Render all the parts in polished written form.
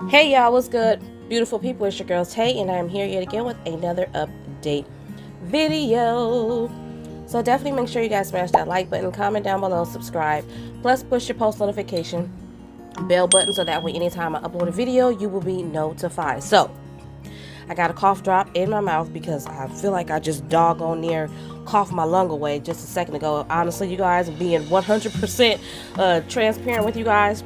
Hey y'all, what's good? Beautiful people, it's your girl Tay, and I'm here yet again with another update video. So definitely make sure you guys smash that like button, comment down below, subscribe, plus push your post notification bell button so that way anytime I upload a video, you will be notified. So I got a cough drop in my mouth because I feel like I just doggone near coughed my lung away just a second ago. Honestly, you guys, being 100% transparent with you guys,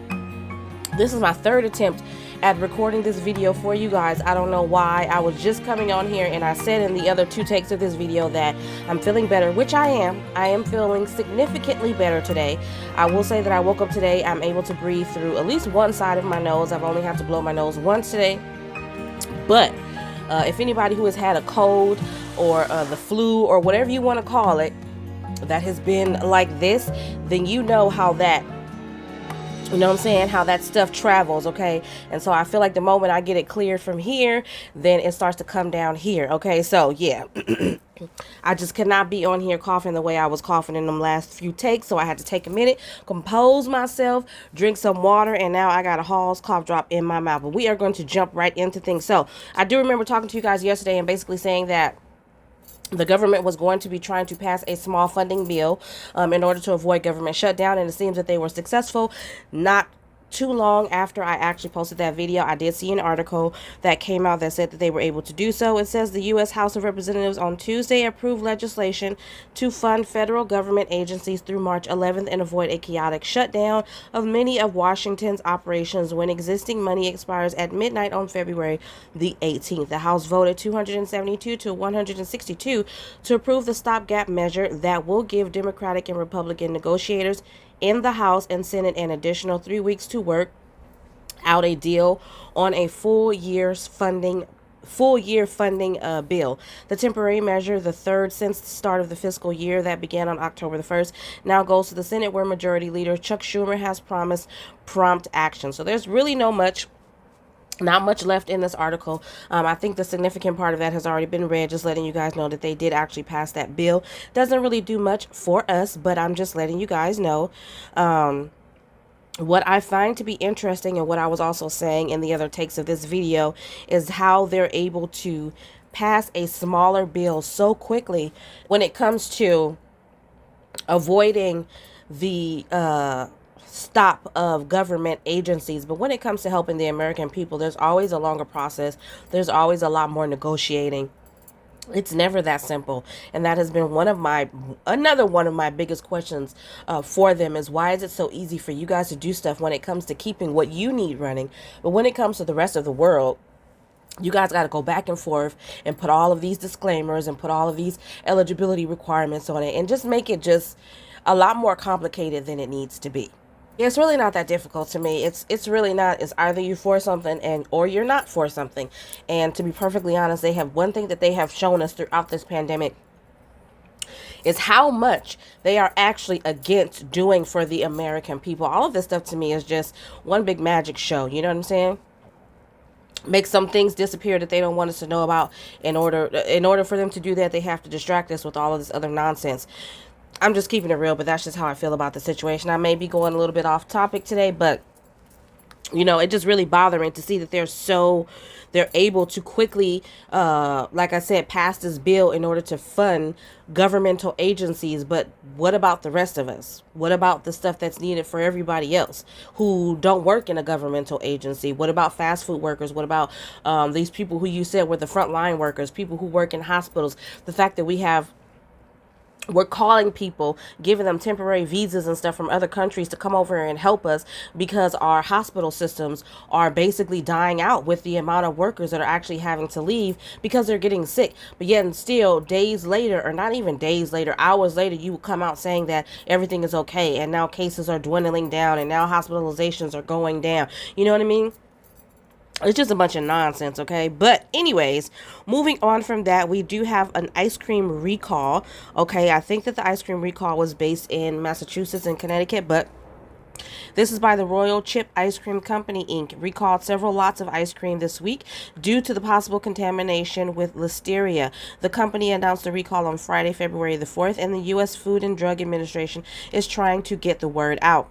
this is my third attempt at recording this video for you guys. I don't know why. I was just coming on here and I said in the other two takes of this video that I'm feeling better, which I am. I am feeling significantly better today. I will say that I woke up today. I'm able to breathe through at least one side of my nose. I've only had to blow my nose once today. But if anybody who has had a cold or the flu or whatever you want to call it that has been like this, then you know how that, you know what I'm saying, how that stuff travels, okay? And so I feel like the moment I get it cleared from here, then it starts to come down here, okay? So yeah, I just could not be on here coughing the way I was coughing in them last few takes, so I had to take a minute, compose myself, drink some water, and now I got a Hall's cough drop in my mouth. But we are going to jump right into things. So I do remember talking to you guys yesterday and basically saying that the government was going to be trying to pass a small funding bill in order to avoid government shutdown, and it seems that they were successful. Not too long after I actually posted that video, I did see an article that came out that said that they were able to do so. It says the U.S. House of Representatives on Tuesday approved legislation to fund federal government agencies through March 11th and avoid a chaotic shutdown of many of Washington's operations when existing money expires at midnight on February the 18th. The House voted 272 to 162 to approve the stopgap measure that will give Democratic and Republican negotiators in the House and Senate an additional 3 weeks to work out a deal on a full year funding bill. The temporary measure, the third since the start of the fiscal year that began on October the 1st, now goes to the Senate, where Majority Leader Chuck Schumer has promised prompt action. So there's really not much left in this article. I think the significant part of that has already been read, just letting you guys know that they did actually pass that bill. Doesn't really do much for us, but I'm just letting you guys know. What I find to be interesting, and what I was also saying in the other takes of this video, is how they're able to pass a smaller bill so quickly when it comes to avoiding the stop of government agencies. But when it comes to helping the American people, there's always a longer process. There's always a lot more negotiating. It's never that simple. And that has been another one of my biggest questions for them, is why is it so easy for you guys to do stuff when it comes to keeping what you need running, but when it comes to the rest of the world, you guys got to go back and forth and put all of these disclaimers and put all of these eligibility requirements on it, and just make it just a lot more complicated than it needs to be. It's really not that difficult to me. It's really not. It's either you're for something or you're not for something. And to be perfectly honest, they have one thing that they have shown us throughout this pandemic is how much they are actually against doing for the American people. All of this stuff to me is just one big magic show. You know what I'm saying? Make some things disappear that they don't want us to know about. In order for them to do that, they have to distract us with all of this other nonsense. I'm just keeping it real, but that's just how I feel about the situation. I may be going a little bit off topic today, but you know, it just really bothering to see that they're able to quickly, like I said, pass this bill in order to fund governmental agencies. But what about the rest of us? What about the stuff that's needed for everybody else who don't work in a governmental agency? What about fast food workers? What about these people who you said were the frontline workers, people who work in hospitals? The fact that we're calling people, giving them temporary visas and stuff from other countries to come over and help us because our hospital systems are basically dying out with the amount of workers that are actually having to leave because they're getting sick. But yet and still, days later, or not even days later, hours later, you will come out saying that everything is okay, and now cases are dwindling down, and now hospitalizations are going down. You know what I mean? It's just a bunch of nonsense, okay? But anyways, moving on from that, we do have an ice cream recall, okay? I think that the ice cream recall was based in Massachusetts and Connecticut, but this is by the Royal Chip Ice Cream Company, Inc. Recalled several lots of ice cream this week due to the possible contamination with listeria. The company announced the recall on Friday, February the 4th, and the U.S. Food and Drug Administration is trying to get the word out.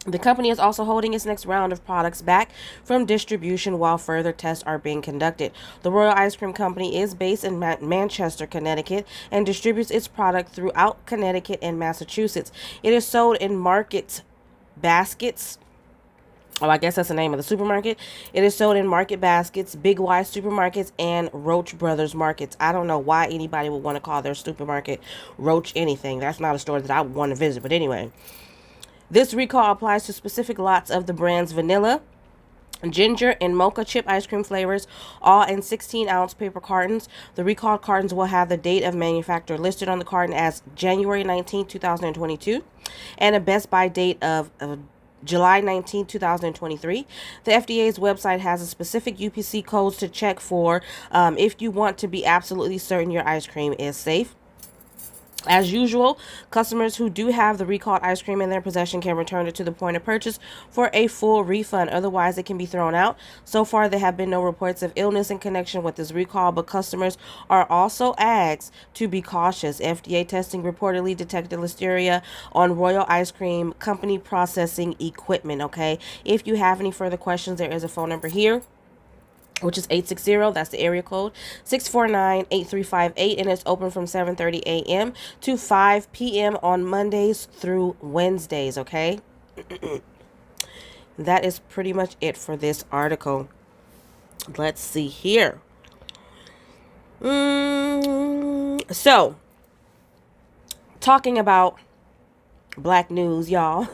The company is also holding its next round of products back from distribution while further tests are being conducted. The Royal Ice Cream Company is based in Manchester, Connecticut, and distributes its product throughout Connecticut and Massachusetts. It is sold in market baskets. Oh, I guess that's the name of the supermarket. It is sold in Market Baskets, Big Y supermarkets, and Roach Brothers markets. I don't know why anybody would want to call their supermarket Roach anything. That's not a store that I would want to visit. But anyway, this recall applies to specific lots of the brand's vanilla, ginger, and mocha chip ice cream flavors, all in 16-ounce paper cartons. The recalled cartons will have the date of manufacture listed on the carton as January 19, 2022, and a best by date of July 19, 2023. The FDA's website has a specific UPC codes to check for if you want to be absolutely certain your ice cream is safe. As usual, customers who do have the recalled ice cream in their possession can return it to the point of purchase for a full refund. Otherwise, it can be thrown out. So far, there have been no reports of illness in connection with this recall, but customers are also asked to be cautious. FDA testing reportedly detected listeria on Royal Ice Cream Company processing equipment. Okay, if you have any further questions, there is a phone number here, which is 860, that's the area code, 649-8358, and it's open from 7:30 a.m. to 5 p.m. on Mondays through Wednesdays, okay? That is pretty much it for this article. Let's see here. So, talking about Black news, y'all.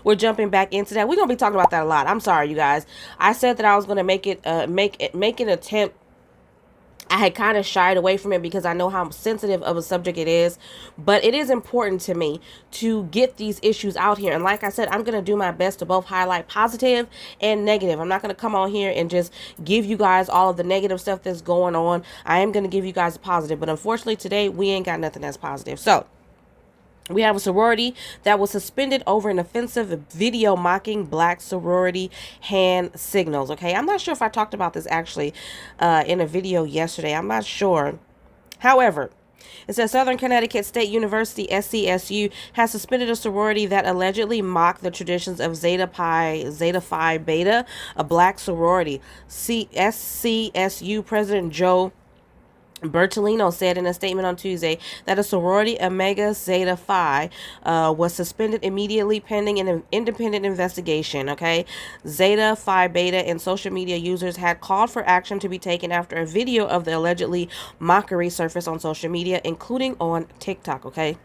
We're jumping back into that. We're gonna be talking about that a lot. I'm sorry, you guys. I said that I was gonna make an attempt. I had kind of shied away from it because I know how sensitive of a subject it is, but it is important to me to get these issues out here. And like I said, I'm gonna do my best to both highlight positive and negative. I'm not gonna come on here and just give you guys all of the negative stuff that's going on. I am gonna give you guys a positive, but unfortunately today we ain't got nothing that's positive. So we have a sorority that was suspended over an offensive video mocking black sorority hand signals. Okay, I'm not sure if I talked about this actually in a video yesterday. I'm not sure. However, it says Southern Connecticut State University, SCSU, has suspended a sorority that allegedly mocked the traditions of Zeta Phi Beta, a black sorority. SCSU President Joe Bertolino said in a statement on Tuesday that a sorority, Omega Zeta Phi, was suspended immediately pending an independent investigation. Okay, Zeta Phi Beta and social media users had called for action to be taken after a video of the allegedly mockery surfaced on social media, including on TikTok. Okay.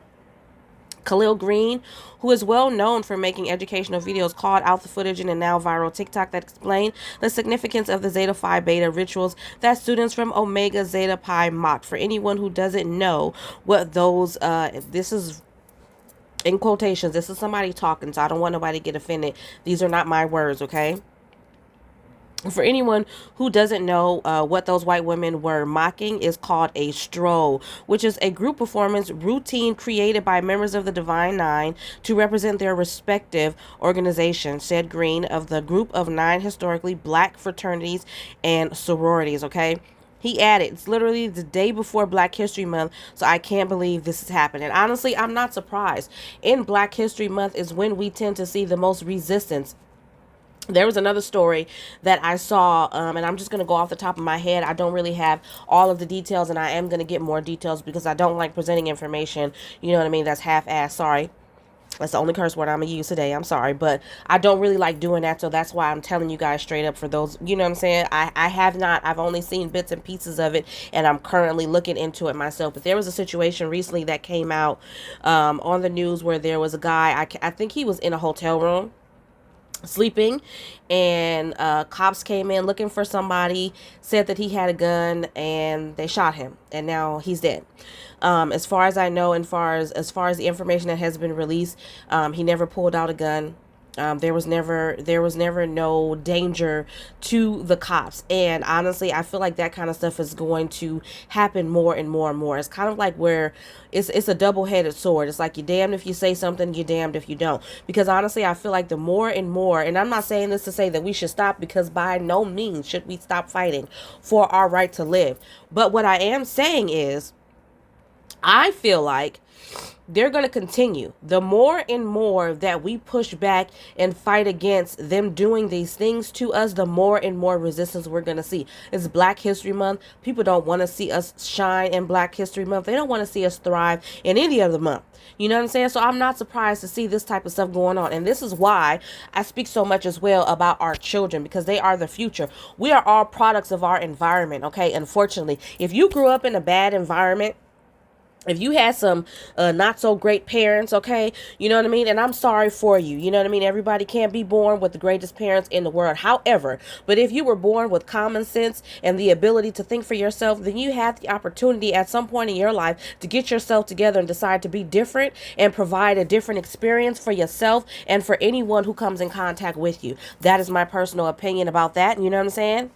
Khalil Green, who is well known for making educational videos, called out the footage in a now viral TikTok that explained the significance of the Zeta Phi Beta rituals that students from Omega Zeta Pi mocked. For anyone who doesn't know what those, this is in quotations, this is somebody talking, so I don't want nobody to get offended. These are not my words, okay? For anyone who doesn't know what those white women were mocking, is called a stroll, which is a group performance routine created by members of the Divine Nine to represent their respective organizations, said Green of the group of 9 historically black fraternities and sororities. Okay. He added, it's literally the day before Black History Month, so I can't believe this is happening. Honestly, I'm not surprised. In Black History Month is when we tend to see the most resistance. There was another story that I saw, and I'm just going to go off the top of my head. I don't really have all of the details, and I am going to get more details because I don't like presenting information, you know what I mean, that's half-assed. Sorry. That's the only curse word I'm going to use today. I'm sorry, but I don't really like doing that, so that's why I'm telling you guys straight up for those, you know what I'm saying? I've only seen bits and pieces of it, and I'm currently looking into it myself. But there was a situation recently that came out on the news where there was a guy, I think he was in a hotel room, sleeping, and cops came in looking for somebody, said that he had a gun, and they shot him, and now he's dead. As far as I know, and as far as the information that has been released, he never pulled out a gun. There was never no danger to the cops. And honestly, I feel like that kind of stuff is going to happen more and more and more. It's kind of like where it's a double-headed sword. It's like you're damned if you say something, you're damned if you don't. Because honestly, I feel like the more and more, and I'm not saying this to say that we should stop, because by no means should we stop fighting for our right to live. But what I am saying is, I feel like they're going to continue. The more and more that we push back and fight against them doing these things to us, the more and more resistance we're going to see. It's Black History Month. People don't want to see us shine in Black History Month. They don't want to see us thrive in any other month. You know what I'm saying? So I'm not surprised to see this type of stuff going on. And this is why I speak so much as well about our children, because they are the future. We are all products of our environment, okay? Unfortunately, if you grew up in a bad environment, if you had some not so great parents, okay, you know what I mean? And I'm sorry for you. You know what I mean? Everybody can't be born with the greatest parents in the world. However, but if you were born with common sense and the ability to think for yourself, then you have the opportunity at some point in your life to get yourself together and decide to be different and provide a different experience for yourself and for anyone who comes in contact with you. That is my personal opinion about that. You know what I'm saying?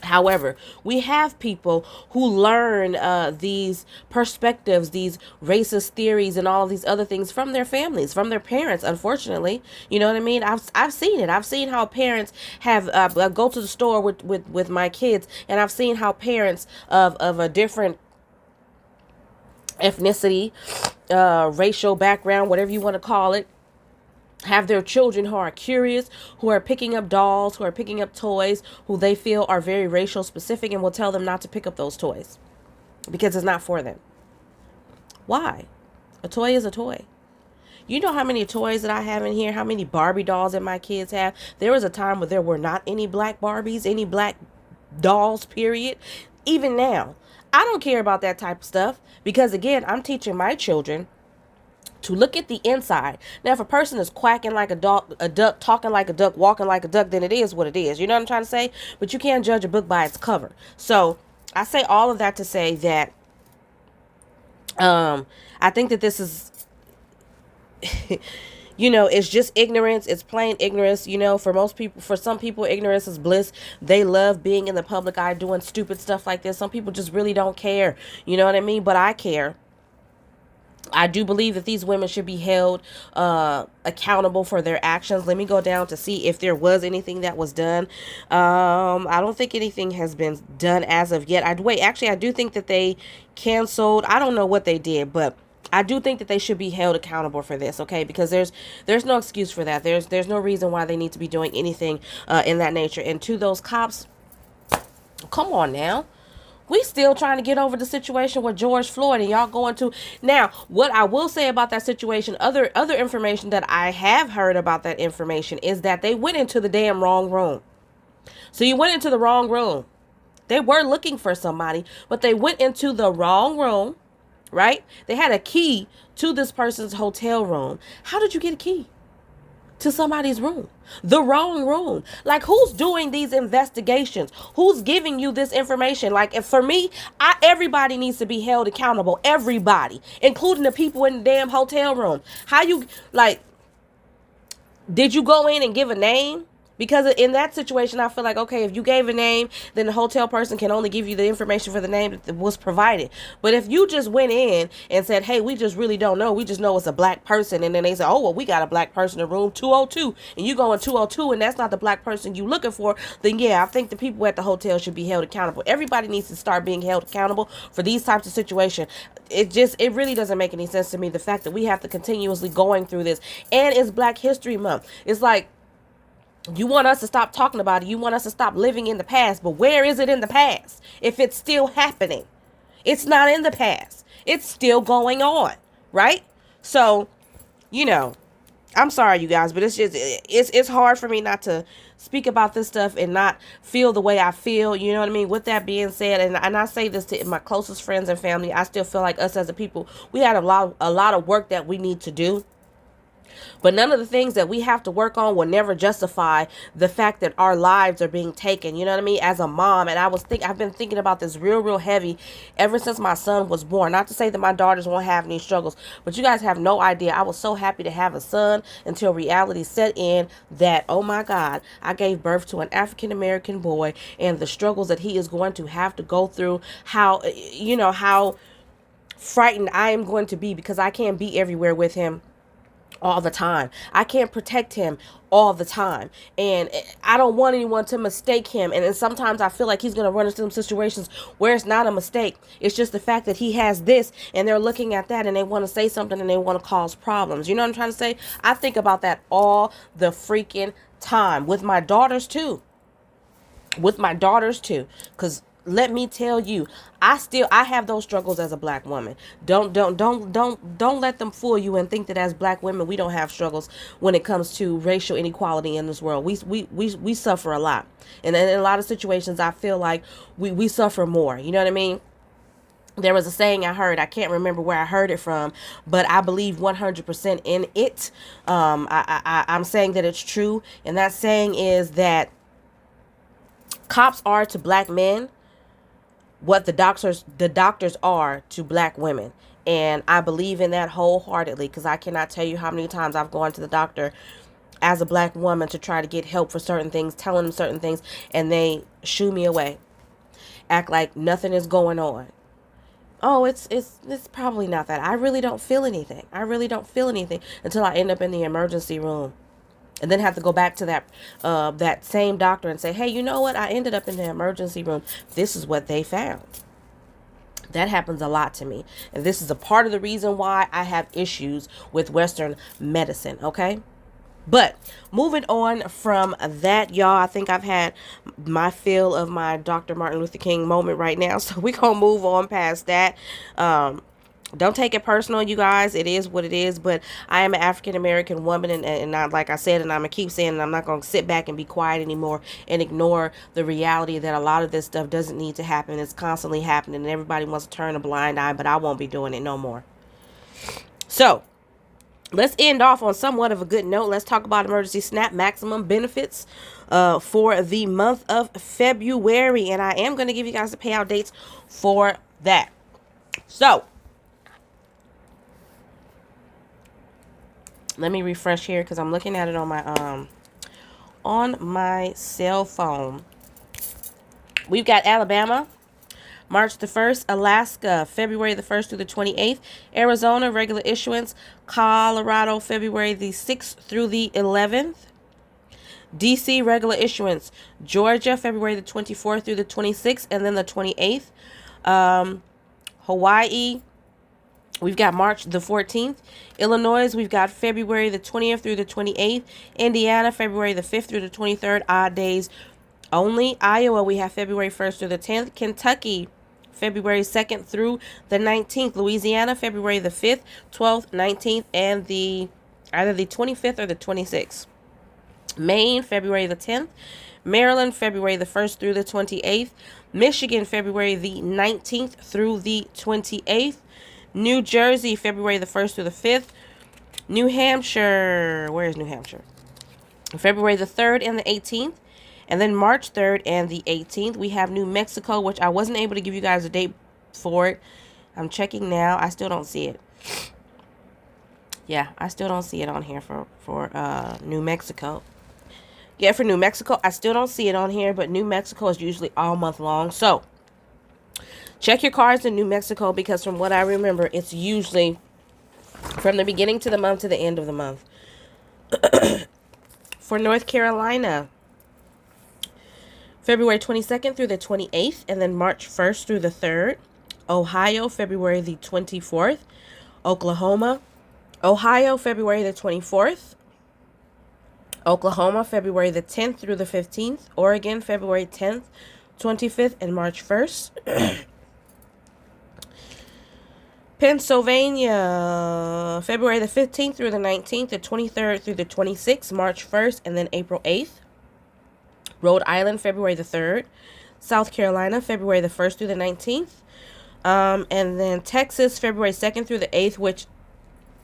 However, we have people who learn these perspectives, these racist theories, and all of these other things from their families, from their parents. Unfortunately, you know what I mean. I've seen it. I've seen how parents have go to the store with my kids, and I've seen how parents of a different ethnicity, racial background, whatever you want to call it, have their children who are curious, who are picking up dolls, who are picking up toys, who they feel are very racial specific, and will tell them not to pick up those toys because it's not for them. Why? A toy is a toy. You know how many toys that I have in here, how many Barbie dolls that my kids have? There was a time where there were not any black Barbies, any black dolls, period. Even now, I don't care about that type of stuff because, again, I'm teaching my children to look at the inside. Now, if a person is quacking like a duck, talking like a duck, walking like a duck, then it is what it is. You know what I'm trying to say? But you can't judge a book by its cover. So I say all of that to say that I think that this is, you know, it's just ignorance. It's plain ignorance. You know, for most people, for some people, ignorance is bliss. They love being in the public eye doing stupid stuff like this. Some people just really don't care. You know what I mean? But I care. I do believe that these women should be held accountable for their actions. Let me go down to see if there was anything that was done. I don't think anything has been done as of yet. I do think that they canceled. I don't know what they did, but I do think that they should be held accountable for this, okay? Because there's no excuse for that. There's no reason why they need to be doing anything in that nature. And to those cops, come on now. We still trying to get over the situation with George Floyd, and y'all going to now. What I will say about that situation, other information that I have heard about that information is that they went into the damn wrong room. So you went into the wrong room. They were looking for somebody, but they went into the wrong room, right? They had a key to this person's hotel room. How did you get a key to somebody's room? The wrong room. Like, who's doing these investigations? Who's giving you this information? Like, if for me, everybody needs to be held accountable. Everybody, including the people in the damn hotel room. How you, like, did you go in and give a name? Because in that situation, I feel like, okay, if you gave a name, then the hotel person can only give you the information for the name that was provided. But if you just went in and said, hey, we just really don't know. We just know it's a black person. And then they say, oh, well, we got a black person in room 202. And you go in 202 and that's not the black person you looking for. Then, yeah, I think the people at the hotel should be held accountable. Everybody needs to start being held accountable for these types of situations. It really doesn't make any sense to me. The fact that we have to continuously going through this. And it's Black History Month. It's like, you want us to stop talking about it. You want us to stop living in the past. But where is it in the past if it's still happening? It's not in the past. It's still going on, right? So, you know, I'm sorry, you guys, but it's hard for me not to speak about this stuff and not feel the way I feel. You know what I mean? With that being said, and I say this to my closest friends and family, I still feel like us as a people, we had a lot of work that we need to do. But none of the things that we have to work on will never justify the fact that our lives are being taken. You know what I mean? As a mom, and I've been thinking about this real heavy ever since my son was born. Not to say that my daughters won't have any struggles, but you guys have no idea. I was so happy to have a son until reality set in that, oh my God, I gave birth to an African American boy, and the struggles that he is going to have to go through, how frightened I am going to be because I can't be everywhere with him. all the time. I can't protect him all the time. And I don't want anyone to mistake him. And then sometimes I feel like he's going to run into some situations where it's not a mistake. It's just the fact that he has this and they're looking at that and they want to say something and they want to cause problems. You know what I'm trying to say? I think about that all the freaking time with my daughters too. Because let me tell you, I have those struggles as a black woman. Don't let them fool you and think that as black women we don't have struggles when it comes to racial inequality in this world. We suffer a lot, and in a lot of situations I feel like we suffer more. You know what I mean? There was a saying I heard. I can't remember where I heard it from, but I believe 100% in it. I'm saying that it's true, and that saying is that cops are to black men what the doctors are to black women. And I believe in that wholeheartedly, because I cannot tell you how many times I've gone to the doctor as a black woman to try to get help for certain things, telling them certain things, and they shoo me away, act like nothing is going on. Oh, it's probably not that. I really don't feel anything. Until I end up in the emergency room. And then have to go back to that same doctor and say, hey, you know what? I ended up in the emergency room. This is what they found. That happens a lot to me. And this is a part of the reason why I have issues with Western medicine, okay? But moving on from that, y'all, I think I've had my fill of my Dr. Martin Luther King moment right now. So we're going to move on past that. Don't take it personal, you guys. It is what it is. But I am an African-American woman. And not, like I said, and I'm going to keep saying, and I'm not going to sit back and be quiet anymore and ignore the reality that a lot of this stuff doesn't need to happen. It's constantly happening. And everybody wants to turn a blind eye. But I won't be doing it no more. So let's end off on somewhat of a good note. Let's talk about emergency SNAP maximum benefits for the month of February. And I am going to give you guys the payout dates for that. So let me refresh here because I'm looking at it on my cell phone. We've got Alabama, March the 1st, Alaska, February the 1st through the 28th, Arizona, regular issuance, Colorado, February the 6th through the 11th, DC, regular issuance, Georgia, February the 24th through the 26th, and then the 28th, Hawaii, we've got March the 14th. Illinois, we've got February the 20th through the 28th. Indiana, February the 5th through the 23rd, odd days only. Iowa, we have February 1st through the 10th. Kentucky, February 2nd through the 19th. Louisiana, February the 5th, 12th, 19th, and either the 25th or the 26th. Maine, February the 10th. Maryland, February the 1st through the 28th. Michigan, February the 19th through the 28th. New Jersey, February the 1st through the 5th. New Hampshire, where is New Hampshire? February the 3rd and the 18th. And then March 3rd and the 18th. We have New Mexico, which I wasn't able to give you guys a date for it. I'm checking now. I still don't see it. Yeah, I still don't see it on here for New Mexico. Yeah, for New Mexico, I still don't see it on here, but New Mexico is usually all month long. So check your cards in New Mexico, because from what I remember, it's usually from the beginning to the month to the end of the month. For North Carolina, February 22nd through the 28th, and then March 1st through the 3rd. Ohio, February the 24th. Oklahoma, Ohio, February the 24th. Oklahoma, February the 10th through the 15th. Oregon, February 10th, 25th, and March 1st. Pennsylvania, February the 15th through the 19th, the 23rd through the 26th, March 1st, and then April 8th. Rhode Island, February the 3rd. South Carolina, February the 1st through the 19th. And then Texas, February 2nd through the 8th, which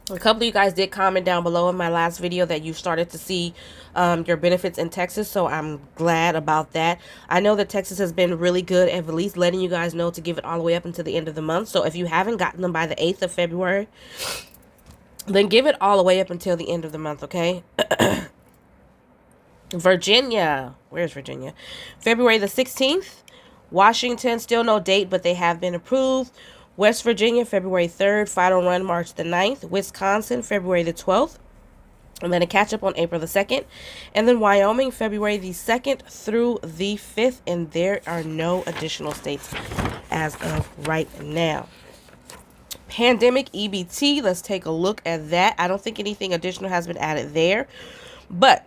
a couple of you guys did comment down below in my last video that you started to see your benefits in Texas, so I'm glad about that. I know that Texas has been really good at least letting you guys know to give it all the way up until the end of the month. So if you haven't gotten them by the 8th of February, then give it all the way up until the end of the month, okay? Virginia, where's Virginia? February the 16th. Washington, still no date, but they have been approved. West Virginia, February 3rd, final run March the 9th. Wisconsin, February the 12th. And then a catch up on April the 2nd. And then Wyoming, February the 2nd through the 5th. And there are no additional states as of right now. Pandemic EBT, let's take a look at that. I don't think anything additional has been added there. But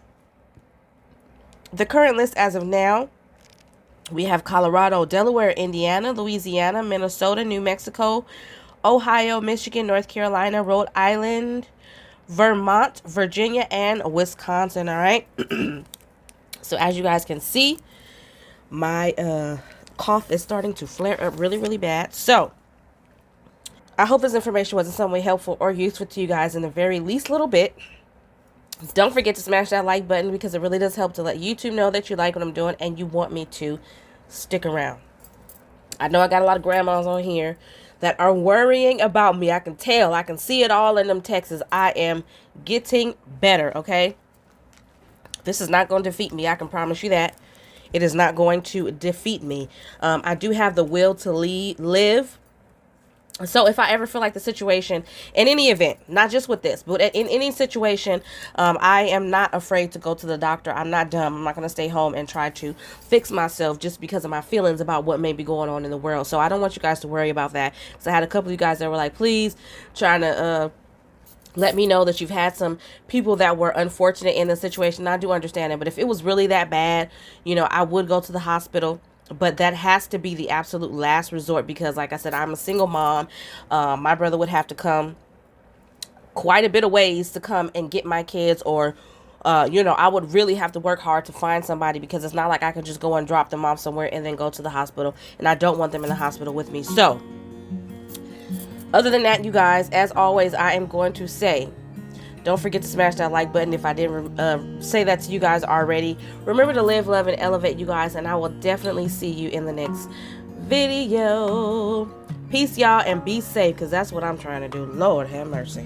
the current list as of now, we have Colorado, Delaware, Indiana, Louisiana, Minnesota, New Mexico, Ohio, Michigan, North Carolina, Rhode Island, Vermont, Virginia, and Wisconsin. All right. So as you guys can see, my cough is starting to flare up really, really bad. So I hope this information was in some way helpful or useful to you guys in the very least little bit. Don't forget to smash that like button because it really does help to let YouTube know that you like what I'm doing and you want me to stick around. I know I got a lot of grandmas on here that are worrying about me. I can tell. I can see it all in them texts. I am getting better, okay? This is not going to defeat me. I can promise you that. It is not going to defeat me. I do have the will to live. So if I ever feel like the situation, in any event, not just with this, but in any situation, I am not afraid to go to the doctor. I'm not dumb. I'm not going to stay home and try to fix myself just because of my feelings about what may be going on in the world. So I don't want you guys to worry about that. Because I had a couple of you guys that were like, please, trying to let me know that you've had some people that were unfortunate in the situation. I do understand it. But if it was really that bad, you know, I would go to the hospital. But that has to be the absolute last resort because, like I said, I'm a single mom. My brother would have to come quite a bit of ways to come and get my kids, or, you know, I would really have to work hard to find somebody because it's not like I could just go and drop them off somewhere and then go to the hospital. And I don't want them in the hospital with me. So, other than that, you guys, as always, I am going to say, don't forget to smash that like button if I didn't say that to you guys already. Remember to live, love, and elevate, you guys. And I will definitely see you in the next video. Peace, y'all, and be safe because that's what I'm trying to do. Lord have mercy.